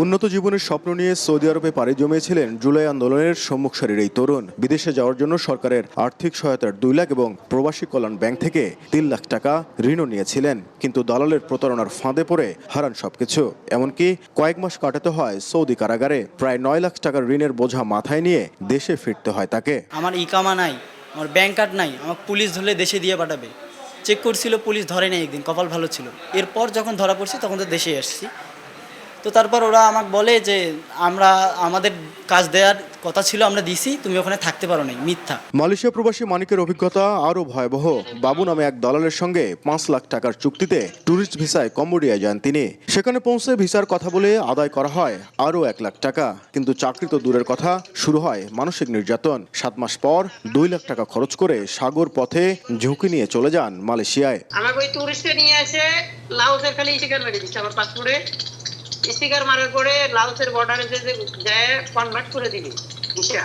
উন্নত জীবনের স্বপ্ন নিয়ে সৌদি আরবে পাড়ি জমিয়েছিলেন জুলাই আন্দোলনের সম্মুখ সারির এই তরুণ। বিদেশে যাওয়ার জন্য সরকারের আর্থিক সহায়তার 2 লাখ এবং প্রবাসী কল্যাণ ব্যাংক থেকে 3 লাখ টাকা ঋণও নিয়েছিলেন, কিন্তু দালালের প্রতারণার ফাঁদে পড়ে হারান সবকিছু। এমনকি কয়েক মাস কাটাতে হয় সৌদি কারাগারে। প্রায় 9 লাখ টাকার ঋণের বোঝা মাথায় নিয়ে দেশে ফিরতে হয় তাকে। আমার ইকামা নাই, আমার ব্যাংক কার্ড নাই, আমাকে পুলিশ ধরলে দেশে দিয়ে পাঠাবে। চেক করছিল, পুলিশ ধরে নাই একদিন, কপাল ভালো ছিল। এরপর যখন ধরা পড়ছি তখন তো দেশে আসছি। তো তারপর ওরা আমাকে বলে যে আমাদের কাজ দেওয়ার কথা ছিল, আমরা দিছি, তুমি ওখানে থাকতে পারো নাই, মিথ্যা। মালয়েশিয়া প্রবাসী মানিকের অভিজ্ঞতা আরও ভয়াবহ। বাবু নামে এক দালালের সঙ্গে 5 লাখ টাকার চুক্তিতে ট্যুরিস্ট ভিসায় কম্বোডিয়ায় যান তিনি। সেখানে পৌঁছে ভিসার কথা বলে আদায় করা হয় আরও 1 লাখ টাকা, কিন্তু চাকরি তো দূরের কথা, শুরু হয় মানসিক নির্যাতন। 7 মাস পর 2 লাখ টাকা খরচ করে সাগর পথে ঝুঁকি নিয়ে চলে যান মালয়েশিয়ায়। আমাকে ওই টুরিস্টে নিয়ে এসে লাওসের খালি স্টিকার মেরে দিচ্ছে আমার পাসপোর্টে। স্টিকার মারার পরে লাওসের বর্ডারে যে যায় কনভার্ট করে দিবি ভিসা,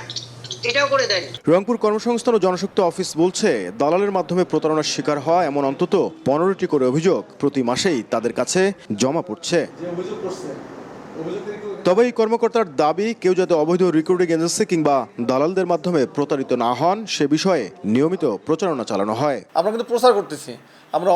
এটাও করে দেয়। রংপুর কর্মসংস্থান ও জনশক্তি অফিস বলছে, দালালের মাধ্যমে প্রতারণার শিকার হওয়া এমন অন্তত 15টি করে অভিযোগ প্রতি মাসেই তাদের কাছে জমা পড়ছে। তবে এই কর্মকর্তার দাবি, কেউ যাতে অবৈধ রিক্রুটিং এজেন্সি কিংবা দালালদের মাধ্যমে প্রতারিত না হন সে বিষয়ে নিয়মিত প্রচারণা চালানো হয়। আমরা কিন্তু প্রচার করতেছি, আমরা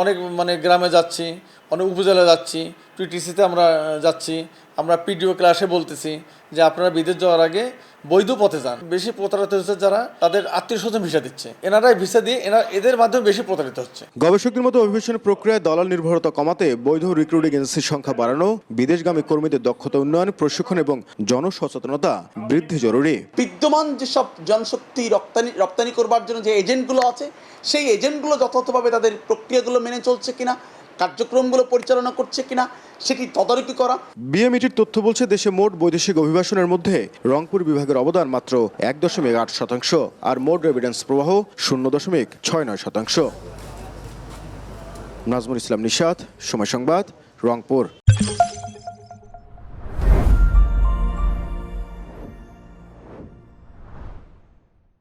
অনেক গ্রামে যাচ্ছি, অনেক উপজেলায় যাচ্ছি, পিটিসিতে আমরা যাচ্ছি, আমরা পিডিও ক্লাসে বলতেছি যে আপনারা বিদেশ যাওয়ার আগে বৈধ পথে যান। বেশি প্রতারিত হচ্ছে যারা তাদের আত্মীয় স্বজন ভিসা দিচ্ছে, এনারাই ভিসা দিয়ে এদের মাধ্যমে বেশি প্রতারিত হচ্ছে। গবেষকদের মতো অভিবাসন প্রক্রিয়ায় দালাল নির্ভরতা কমাতে বৈধ রিক্রুটিং এজেন্সির সংখ্যা বাড়ানো, বিদেশগামী কর্মীদের দক্ষতা উন্নয়ন, প্রশিক্ষণ এবং জনসচেতনতা বৃদ্ধি জরুরি। বিদ্যমান যেসব জনশক্তি রপ্তানি করবার জন্য যে এজেন্টগুলো আছে, সেই এজেন্টগুলো যথাযথভাবে তাদের প্রক্রিয়াগুলো মেনে চলছে কিনা, কার্যক্রমগুলো পরিচালনা করছে কিনা সেটি তদারকি করা। বিএমইটির তথ্য বলছে, দেশে মোট বৈদেশিক অভিবাসনের মধ্যে রংপুর বিভাগের অবদান মাত্র 1.8%, আর মোট রেভিডেন্স প্রবাহ 0.69%। নাজমুল ইসলাম নিশাত, সময় সংবাদ, রংপুর।